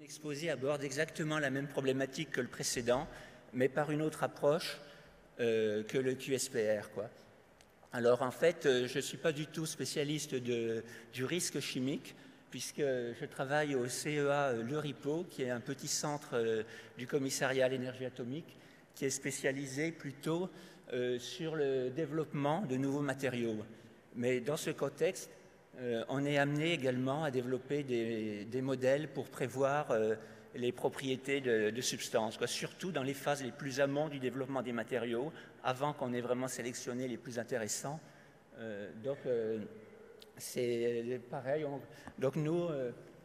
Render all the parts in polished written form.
L'exposé aborde exactement la même problématique que le précédent, mais par une autre approche que le QSPR, quoi. Alors en fait, je ne suis pas du tout spécialiste du risque chimique, puisque je travaille au CEA Le Ripo, qui est un petit centre du commissariat à l'énergie atomique, qui est spécialisé plutôt sur le développement de nouveaux matériaux. Mais dans ce contexte, on est amené également à développer des modèles pour prévoir les propriétés de substances, quoi, surtout dans les phases les plus amont du développement des matériaux, avant qu'on ait vraiment sélectionné les plus intéressants. Donc, c'est pareil. Donc, nous,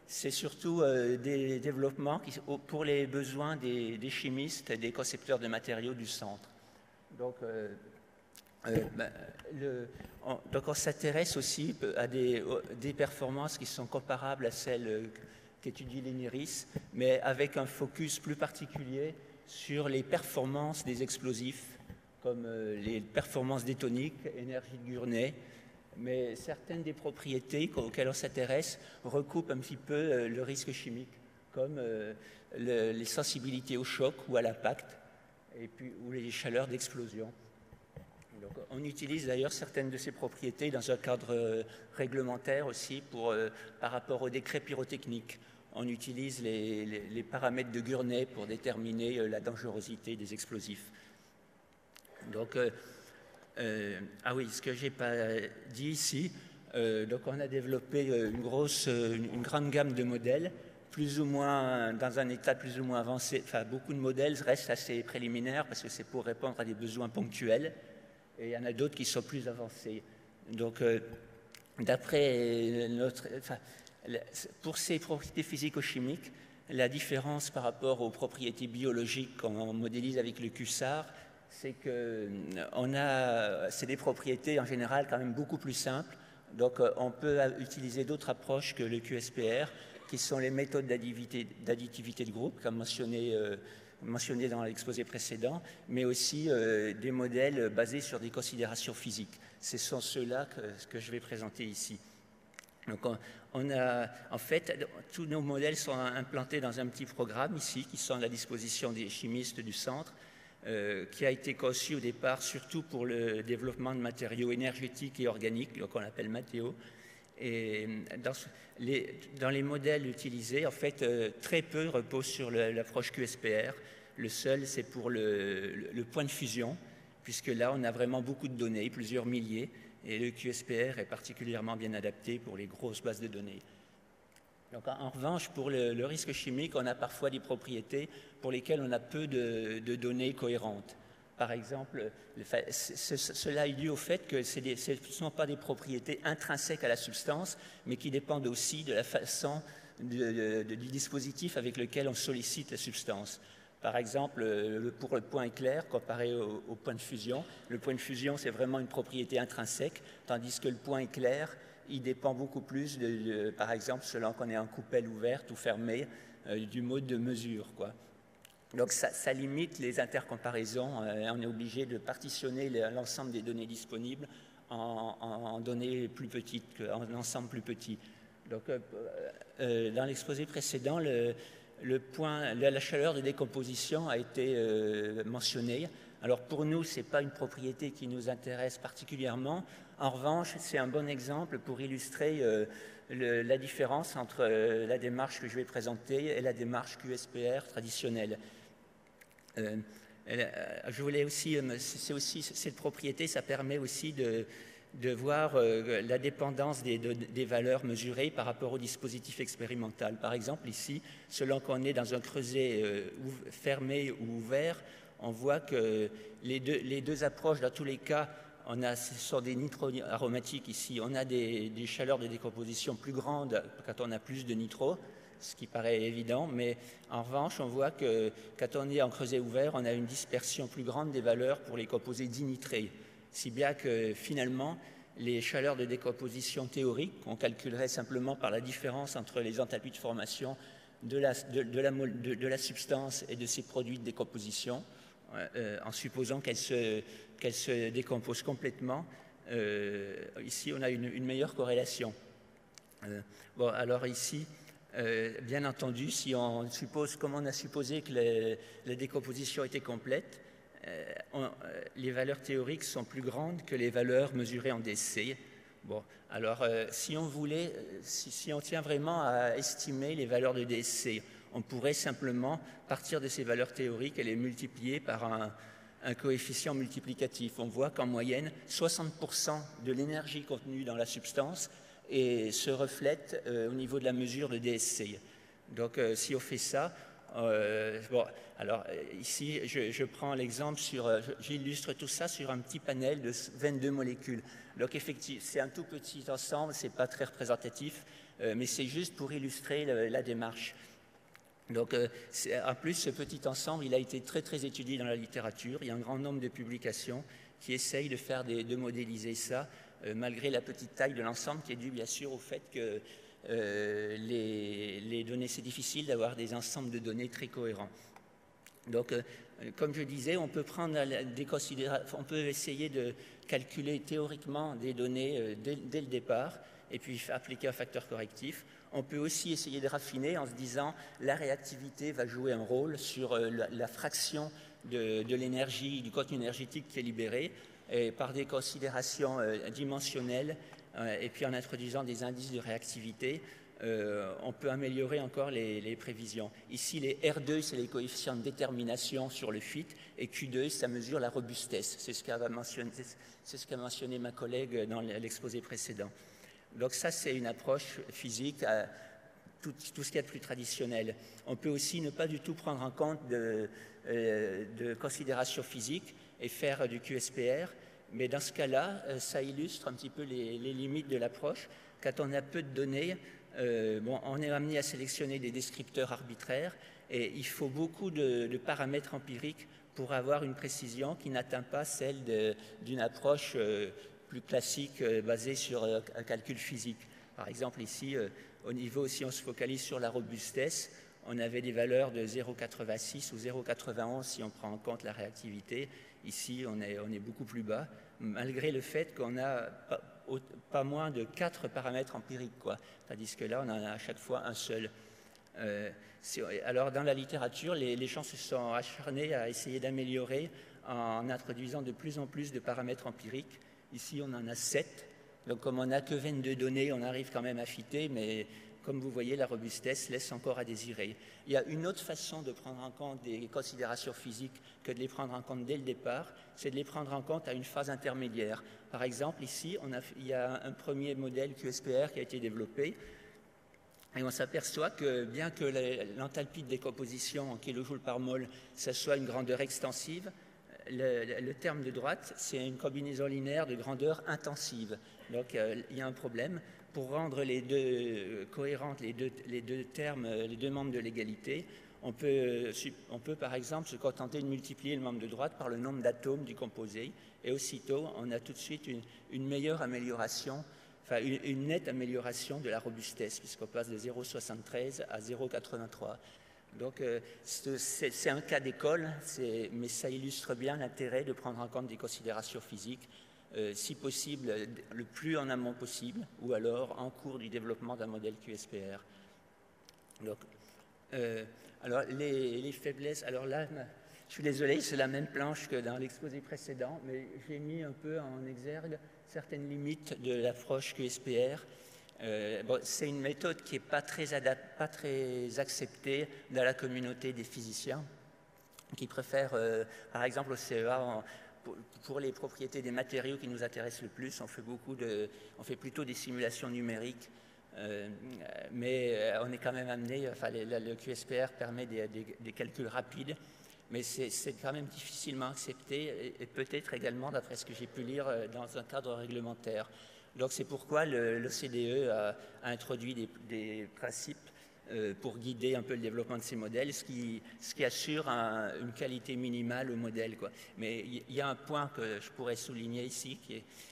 c'est surtout des développements pour les besoins des chimistes et des concepteurs de matériaux du centre. Donc, donc on s'intéresse aussi à des performances qui sont comparables à celles qu'étudie l'INERIS, mais avec un focus plus particulier sur les performances des explosifs, comme les performances détoniques, énergie de Gurney, mais certaines des propriétés auxquelles on s'intéresse recoupent un petit peu le risque chimique, comme les sensibilités au choc ou à l'impact, et puis, ou les chaleurs d'explosion. Donc, on utilise d'ailleurs certaines de ces propriétés dans un cadre réglementaire aussi par rapport au décret pyrotechnique. On utilise les paramètres de Gurney pour déterminer la dangerosité des explosifs. Donc, ah oui, ce que je n'ai pas dit ici, donc on a développé une grande gamme de modèles, plus ou moins dans un état plus ou moins avancé. Enfin, beaucoup de modèles restent assez préliminaires parce que c'est pour répondre à des besoins ponctuels. Et il y en a d'autres qui sont plus avancés. Donc, d'après pour ces propriétés physico-chimiques, la différence par rapport aux propriétés biologiques qu'on modélise avec le QSAR, c'est que c'est des propriétés en général quand même beaucoup plus simples. Donc, on peut utiliser d'autres approches que le QSPR, qui sont les méthodes d'additivité de groupe, comme mentionné dans l'exposé précédent, mais aussi des modèles basés sur des considérations physiques. Ce sont ceux-là que je vais présenter ici. Donc en fait, tous nos modèles sont implantés dans un petit programme ici, qui sont à la disposition des chimistes du centre, qui a été conçu au départ surtout pour le développement de matériaux énergétiques et organiques, qu'on appelle Mathéo. Et dans les modèles utilisés, en fait, très peu reposent sur l'approche QSPR. Le seul, c'est pour le point de fusion, puisque là, on a vraiment beaucoup de données, plusieurs milliers, et le QSPR est particulièrement bien adapté pour les grosses bases de données. Donc, en revanche, pour le risque chimique, on a parfois des propriétés pour lesquelles on a peu de données cohérentes. Par exemple, cela est dû au fait que ce ne sont pas des propriétés intrinsèques à la substance, mais qui dépendent aussi de la façon du dispositif avec lequel on sollicite la substance. Par exemple, pour le point éclair, comparé au point de fusion, le point de fusion, c'est vraiment une propriété intrinsèque, tandis que le point éclair, il dépend beaucoup plus, par exemple, selon qu'on est en coupelle ouverte ou fermée, du mode de mesure, quoi. Donc ça limite les intercomparaisons. On est obligé de partitionner l'ensemble des données disponibles en données plus petites, en ensemble plus petit. Donc dans l'exposé précédent, la chaleur de décomposition a été mentionnée. Alors pour nous, ce n'est pas une propriété qui nous intéresse particulièrement. En revanche, c'est un bon exemple pour illustrer la différence entre la démarche que je vais présenter et la démarche QSPR traditionnelle. Je voulais aussi, cette propriété, ça permet aussi de voir la dépendance des valeurs mesurées par rapport au dispositif expérimental. Par exemple, ici, selon qu'on est dans un creuset fermé ou ouvert, on voit que les deux approches, dans tous les cas, ce sont des nitro-aromatiques ici, on a des chaleurs de décomposition plus grandes quand on a plus de nitro, ce qui paraît évident, mais en revanche, on voit que quand on est en creuset ouvert, on a une dispersion plus grande des valeurs pour les composés dinitrés, si bien que finalement, les chaleurs de décomposition théoriques, qu'on calculerait simplement par la différence entre les enthalpies de formation de la substance et de ses produits de décomposition, en supposant qu'elle se décompose complètement, ici on a une meilleure corrélation. Bon, alors ici, Bien entendu, si on suppose, comme on a supposé que la décomposition était complète, les valeurs théoriques sont plus grandes que les valeurs mesurées en DC. Bon, alors si on voulait, si on tient vraiment à estimer les valeurs de DC, on pourrait simplement partir de ces valeurs théoriques et les multiplier par un coefficient multiplicatif. On voit qu'en moyenne, 60% de l'énergie contenue dans la substance se reflète au niveau de la mesure de DSC. Donc, si on fait ça, bon, alors ici, je prends l'exemple j'illustre tout ça sur un petit panel de 22 molécules. Donc, effectivement, c'est un tout petit ensemble, c'est pas très représentatif, mais c'est juste pour illustrer la démarche. Donc, en plus, ce petit ensemble, il a été très, très étudié dans la littérature. Il y a un grand nombre de publications qui essayent de modéliser ça, malgré la petite taille de l'ensemble, qui est due, bien sûr, au fait que les données, c'est difficile d'avoir des ensembles de données très cohérents. Donc, comme je disais, on peut on peut essayer de calculer théoriquement des données dès le départ, et puis appliquer un facteur correctif. On peut aussi essayer de raffiner en se disant la réactivité va jouer un rôle sur la fraction de l'énergie, du contenu énergétique qui est libéré, et par des considérations dimensionnelles, et puis en introduisant des indices de réactivité, on peut améliorer encore les prévisions. Ici, les R2, c'est les coefficients de détermination sur le fit, et Q2, ça mesure la robustesse. C'est ce qu'a mentionné ma collègue dans l'exposé précédent. Donc ça, c'est une approche physique à tout ce qu'il y a de plus traditionnel. On peut aussi ne pas du tout prendre en compte de considérations physiques et faire du QSPR, mais dans ce cas-là, ça illustre un petit peu les limites de l'approche. Quand on a peu de données, on est amené à sélectionner des descripteurs arbitraires et il faut beaucoup de paramètres empiriques pour avoir une précision qui n'atteint pas celle d'une approche plus classique basée sur un calcul physique. Par exemple, ici, au niveau, si on se focalise sur la robustesse, on avait des valeurs de 0,86 ou 0,91 si on prend en compte la réactivité. Ici, on est beaucoup plus bas, malgré le fait qu'on a pas moins de 4 paramètres empiriques, quoi. Tandis que là, on en a à chaque fois un seul. Alors, dans la littérature, les gens se sont acharnés à essayer d'améliorer en introduisant de plus en plus de paramètres empiriques. Ici, on en a 7. Donc, comme on n'a que 22 données, on arrive quand même à fitter, mais comme vous voyez, la robustesse laisse encore à désirer. Il y a une autre façon de prendre en compte des considérations physiques que de les prendre en compte dès le départ, c'est de les prendre en compte à une phase intermédiaire. Par exemple, ici, il y a un premier modèle QSPR qui a été développé, et on s'aperçoit que bien que l'enthalpie de décomposition en kilojoules par mol, ça soit une grandeur extensive, le terme de droite, c'est une combinaison linéaire de grandeur intensive. Donc, il y a un problème. Pour rendre les deux cohérentes, les deux termes, les deux membres de l'égalité, on peut par exemple se contenter de multiplier le membre de droite par le nombre d'atomes du composé, et aussitôt, on a tout de suite une meilleure amélioration, enfin une nette amélioration de la robustesse, puisqu'on passe de 0,73 à 0,83. Donc, c'est un cas d'école, mais ça illustre bien l'intérêt de prendre en compte des considérations physiques, si possible, le plus en amont possible, ou alors en cours du développement d'un modèle QSPR. Donc, alors, les faiblesses, alors là, je suis désolé, c'est la même planche que dans l'exposé précédent, mais j'ai mis un peu en exergue certaines limites de l'approche QSPR. C'est une méthode qui n'est pas très acceptée dans la communauté des physiciens, qui préfèrent, par exemple, au CEA, pour les propriétés des matériaux qui nous intéressent le plus, on fait plutôt des simulations numériques, mais on est quand même amené, enfin, le QSPR permet des calculs rapides, mais c'est quand même difficilement accepté, et peut-être également, d'après ce que j'ai pu lire, dans un cadre réglementaire. Donc c'est pourquoi l'OCDE a introduit des principes pour guider un peu le développement de ces modèles, ce qui assure une qualité minimale au modèle, quoi. Mais il y a un point que je pourrais souligner ici,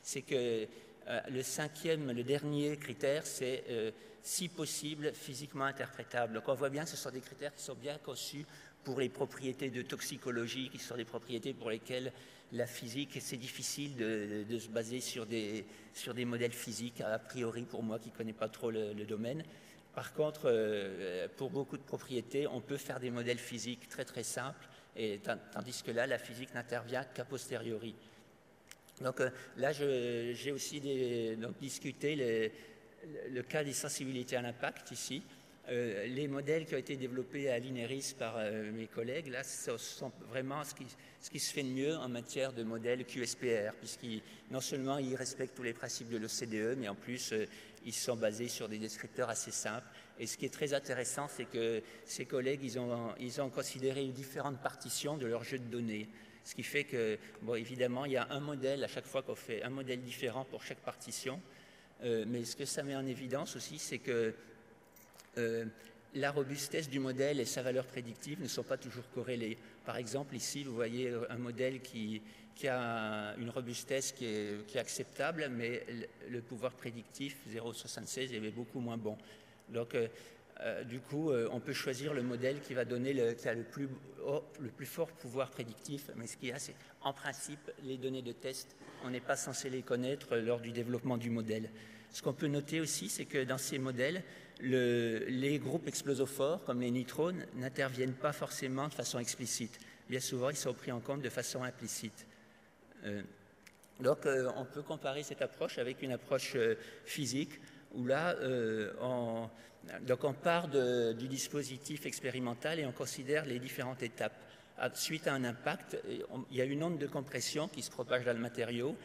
c'est que le dernier critère, c'est si possible physiquement interprétable. Donc on voit bien que ce sont des critères qui sont bien conçus pour les propriétés de toxicologie, qui sont des propriétés pour lesquelles la physique, c'est difficile de se baser sur des modèles physiques, a priori pour moi qui ne connais pas trop le domaine. Par contre, pour beaucoup de propriétés, on peut faire des modèles physiques très très simples, et tandis que là, la physique n'intervient qu'à posteriori. Donc là, j'ai aussi discuté le cas des sensibilités à l'impact ici. Les modèles qui ont été développés à l'INERIS par mes collègues, là, ce sont vraiment ce qui se fait de mieux en matière de modèles QSPR, puisqu'ils non seulement ils respectent tous les principes de l'OCDE, mais en plus ils sont basés sur des descripteurs assez simples. Et ce qui est très intéressant, c'est que ces collègues, ils ont considéré différentes partitions de leur jeu de données. Ce qui fait que, bon, évidemment, il y a un modèle à chaque fois qu'on fait un modèle différent pour chaque partition. Mais ce que ça met en évidence aussi, c'est que la robustesse du modèle et sa valeur prédictive ne sont pas toujours corrélées. Par exemple, ici, vous voyez un modèle qui a une robustesse qui est acceptable, mais le pouvoir prédictif, 0,76, est beaucoup moins bon. Donc, du coup, on peut choisir le modèle qui va donner qui a le plus fort pouvoir prédictif, mais ce qu'il y a, c'est en principe, les données de test, on n'est pas censé les connaître lors du développement du modèle. Ce qu'on peut noter aussi, c'est que dans ces modèles, les groupes explosophores, comme les neutrones, n'interviennent pas forcément de façon explicite. Bien souvent, ils sont pris en compte de façon implicite. Donc, on peut comparer cette approche avec une approche physique, où là, on part du dispositif expérimental et on considère les différentes étapes. Suite à un impact, il y a une onde de compression qui se propage dans le matériau.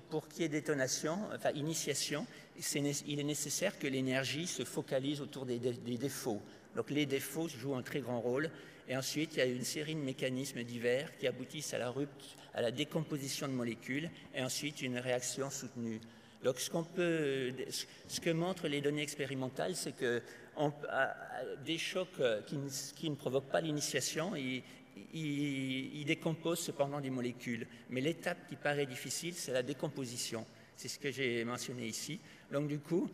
Pour qu'il y ait détonation, enfin initiation, il est nécessaire que l'énergie se focalise autour des défauts. Donc les défauts jouent un très grand rôle. Et ensuite, il y a une série de mécanismes divers qui aboutissent à la décomposition de molécules et ensuite une réaction soutenue. Donc ce que montrent les données expérimentales, c'est que des chocs qui ne provoquent pas l'initiation, ils décomposent cependant des molécules. Mais l'étape qui paraît difficile, c'est la décomposition. C'est ce que j'ai mentionné ici. Donc du coup,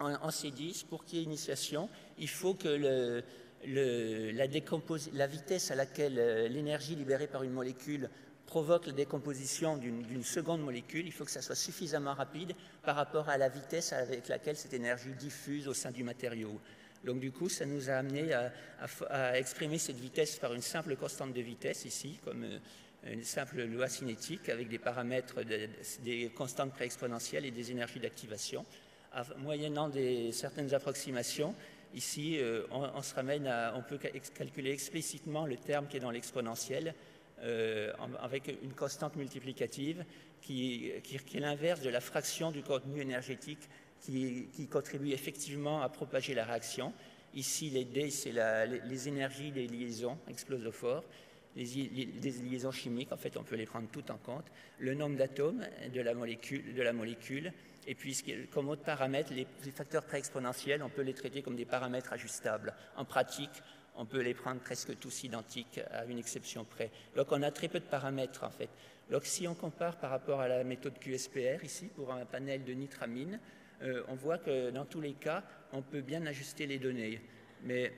on s'est dit, pour qu'il y ait initiation, il faut que la vitesse à laquelle l'énergie libérée par une molécule provoque la décomposition d'une seconde molécule, il faut que ça soit suffisamment rapide par rapport à la vitesse avec laquelle cette énergie diffuse au sein du matériau. Donc du coup, ça nous a amené à exprimer cette vitesse par une simple constante de vitesse ici, comme une simple loi cinétique avec des paramètres, des constantes préexponentielles et des énergies d'activation. Moyennant certaines approximations, ici, on peut calculer explicitement le terme qui est dans l'exponentielle avec une constante multiplicative qui est l'inverse de la fraction du contenu énergétique qui contribue effectivement à propager la réaction. Ici, les D, c'est les énergies des liaisons explosophores, des liaisons chimiques, en fait, on peut les prendre toutes en compte, le nombre d'atomes de la molécule, et puis, comme autre paramètre, les facteurs préexponentiels, on peut les traiter comme des paramètres ajustables. En pratique, on peut les prendre presque tous identiques à une exception près. Donc, on a très peu de paramètres, en fait. Donc, si on compare par rapport à la méthode QSPR, ici, pour un panel de nitramine, on voit que dans tous les cas, on peut bien ajuster les données. Mais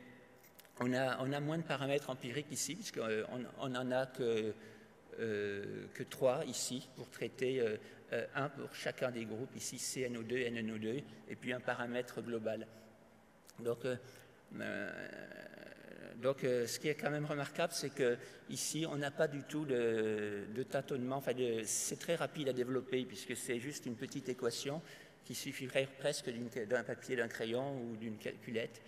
on a moins de paramètres empiriques ici, puisqu'on n'en a que 3 ici, pour traiter un pour chacun des groupes, ici CNO2, NNO2, et puis un paramètre global. Donc, ce qui est quand même remarquable, c'est qu'ici, on n'a pas du tout de tâtonnement. Enfin, c'est très rapide à développer, puisque c'est juste une petite équation qui suffirait presque d'un papier, d'un crayon ou d'une calculette.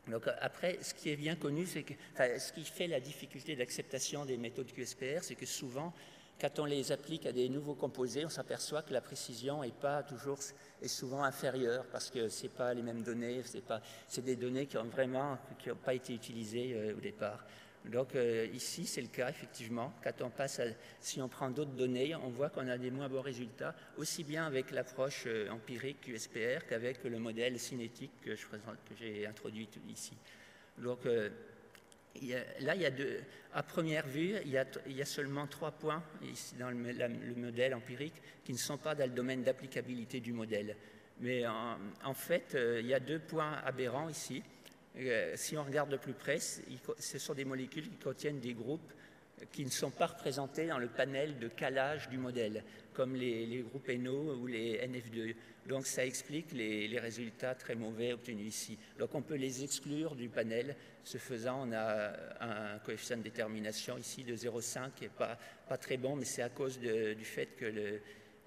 Donc après, ce qui est bien connu, c'est que ce qui fait la difficulté d'acceptation des méthodes QSPR, c'est que souvent, quand on les applique à des nouveaux composés, on s'aperçoit que la précision est souvent inférieure parce que ce n'est pas les mêmes données, c'est des données qui n'ont pas été utilisées au départ. Donc ici, c'est le cas, effectivement. Si on prend d'autres données, on voit qu'on a des moins bons résultats, aussi bien avec l'approche empirique QSPR qu'avec le modèle cinétique que j'ai introduit ici. Donc là, à première vue, il y a seulement 3 points ici dans le modèle empirique qui ne sont pas dans le domaine d'applicabilité du modèle. Mais en fait, il y a 2 points aberrants ici. Si on regarde de plus près, ce sont des molécules qui contiennent des groupes qui ne sont pas représentés dans le panel de calage du modèle, comme les groupes NO ou les NF2. Donc ça explique les résultats très mauvais obtenus ici. Donc on peut les exclure du panel. Ce faisant, on a un coefficient de détermination ici de 0,5 qui n'est pas très bon, mais c'est à cause du fait que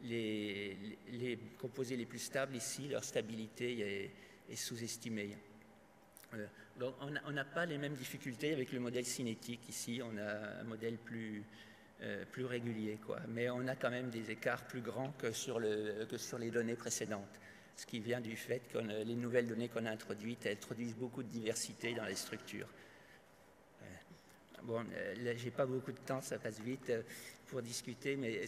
les composés les plus stables ici, leur stabilité est sous-estimée. Donc on n'a pas les mêmes difficultés avec le modèle cinétique ici, on a un modèle plus régulier, quoi. Mais on a quand même des écarts plus grands que sur les données précédentes, ce qui vient du fait que les nouvelles données qu'on a introduites, elles introduisent beaucoup de diversité dans les structures. Bon, là, j'ai pas beaucoup de temps, ça passe vite pour discuter, mais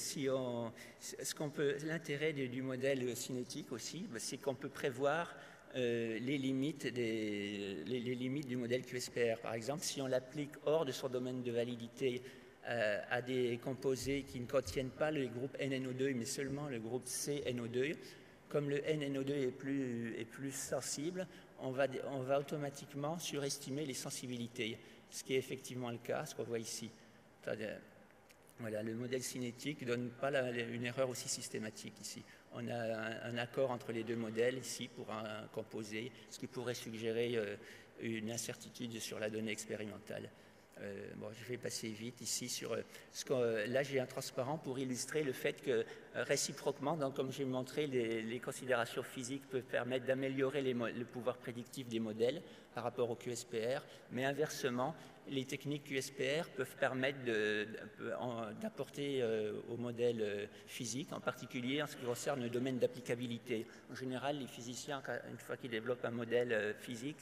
l'intérêt du modèle cinétique aussi, c'est qu'on peut prévoir les limites du modèle QSPR. Par exemple, si on l'applique hors de son domaine de validité à des composés qui ne contiennent pas le groupe NNO2, mais seulement le groupe CNO2, comme le NNO2 est plus sensible, on va automatiquement surestimer les sensibilités, ce qui est effectivement le cas, ce qu'on voit ici. Voilà, le modèle cinétique ne donne pas une erreur aussi systématique ici. On a un accord entre les deux modèles ici pour un composé, ce qui pourrait suggérer une incertitude sur la donnée expérimentale. Bon, je vais passer vite ici sur là j'ai un transparent pour illustrer le fait que réciproquement, donc, comme j'ai montré, les considérations physiques peuvent permettre d'améliorer le pouvoir prédictif des modèles par rapport au QSPR, mais inversement, les techniques QSPR peuvent permettre d'apporter au modèle physique, en particulier en ce qui concerne le domaine d'applicabilité. En général, les physiciens, une fois qu'ils développent un modèle physique,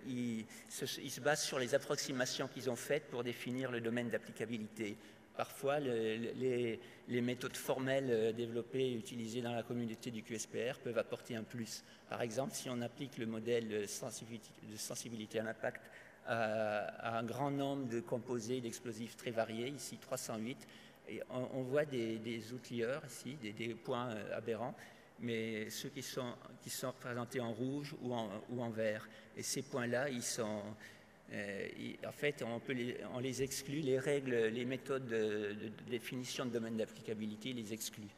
ils se basent sur les approximations qu'ils ont faites pour définir le domaine d'applicabilité. Parfois, les méthodes formelles développées et utilisées dans la communauté du QSPR peuvent apporter un plus. Par exemple, si on applique le modèle de sensibilité à l'impact à un grand nombre de composés d'explosifs très variés, ici 308, et on voit des outliers ici, des points aberrants, mais ceux qui sont représentés en rouge ou en vert. Et ces points-là, en fait, on les exclut, les règles, les méthodes de définition de domaine d'applicabilité les excluent.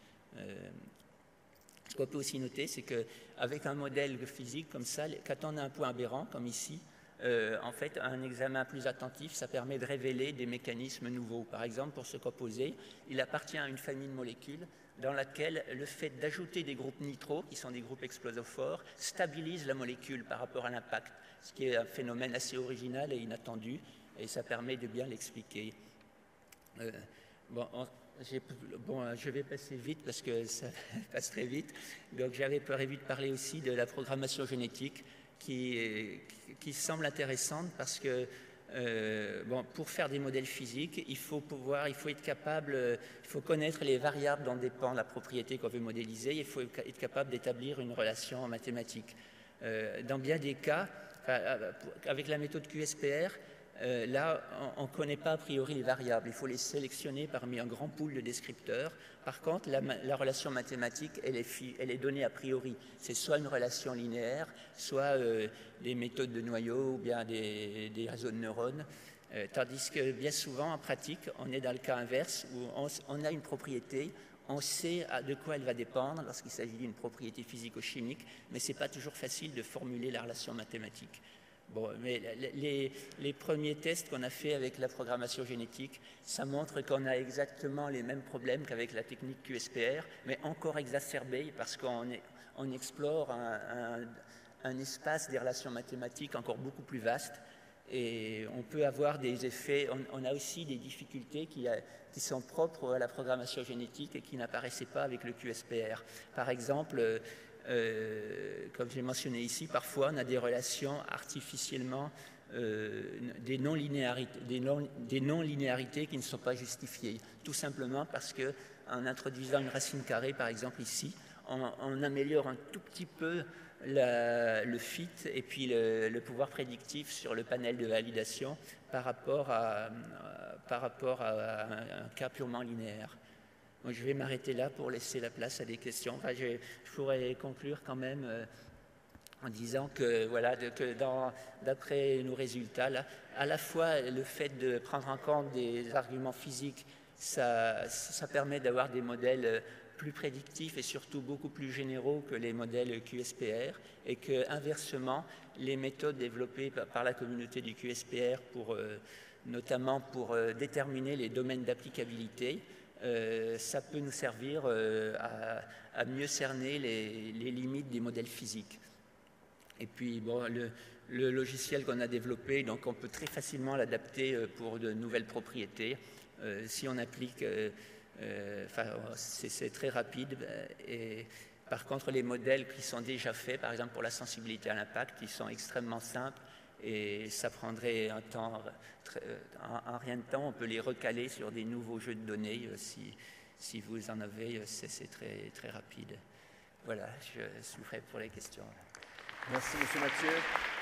Ce qu'on peut aussi noter, c'est qu'avec un modèle physique comme ça, quand on a un point aberrant, comme ici, en fait, un examen plus attentif, ça permet de révéler des mécanismes nouveaux. Par exemple, pour ce composé, il appartient à une famille de molécules dans laquelle le fait d'ajouter des groupes nitro, qui sont des groupes explosophores, stabilise la molécule par rapport à l'impact, ce qui est un phénomène assez original et inattendu, et ça permet de bien l'expliquer. Je vais passer vite parce que ça passe très vite. Donc j'avais prévu de parler aussi de la programmation génétique qui semble intéressante parce que pour faire des modèles physiques, il faut être capable, il faut connaître les variables dont dépend la propriété qu'on veut modéliser, il faut être capable d'établir une relation mathématique. Dans bien des cas, avec la méthode QSPR, là, on ne connaît pas a priori les variables, il faut les sélectionner parmi un grand pool de descripteurs. Par contre, la relation mathématique, elle est donnée a priori. C'est soit une relation linéaire, soit des méthodes de noyaux ou bien des réseaux de neurones. Tandis que bien souvent, en pratique, on est dans le cas inverse où on a une propriété, on sait de quoi elle va dépendre lorsqu'il s'agit d'une propriété physico-chimique, mais ce n'est pas toujours facile de formuler la relation mathématique. Bon, mais les premiers tests qu'on a fait avec la programmation génétique, ça montre qu'on a exactement les mêmes problèmes qu'avec la technique QSPR, mais encore exacerbés parce qu'on explore un espace des relations mathématiques encore beaucoup plus vaste et on peut avoir des effets, on a aussi des difficultés qui sont propres à la programmation génétique et qui n'apparaissaient pas avec le QSPR. Par exemple, comme j'ai mentionné ici, parfois on a des relations artificiellement, des non-linéarités qui ne sont pas justifiées, tout simplement parce qu'en introduisant une racine carrée, par exemple ici, on améliore un tout petit peu le fit et puis le pouvoir prédictif sur le panel de validation par rapport à un cas purement linéaire. Donc, je vais m'arrêter là pour laisser la place à des questions. Enfin, je pourrais conclure quand même en disant que, voilà, d'après nos résultats, là, à la fois le fait de prendre en compte des arguments physiques, ça permet d'avoir des modèles plus prédictifs et surtout beaucoup plus généraux que les modèles QSPR, et que inversement, les méthodes développées par la communauté du QSPR, notamment pour déterminer les domaines d'applicabilité, ça peut nous servir à mieux cerner les limites des modèles physiques. Et puis, bon, le logiciel qu'on a développé, donc on peut très facilement l'adapter pour de nouvelles propriétés. Si on applique, c'est très rapide. Et par contre, les modèles qui sont déjà faits, par exemple pour la sensibilité à l'impact, ils sont extrêmement simples et ça prendrait un temps, en rien de temps, on peut les recaler sur des nouveaux jeux de données. Si vous en avez, c'est très, très rapide. Voilà, je suis prêt pour les questions. Merci, M. Mathieu.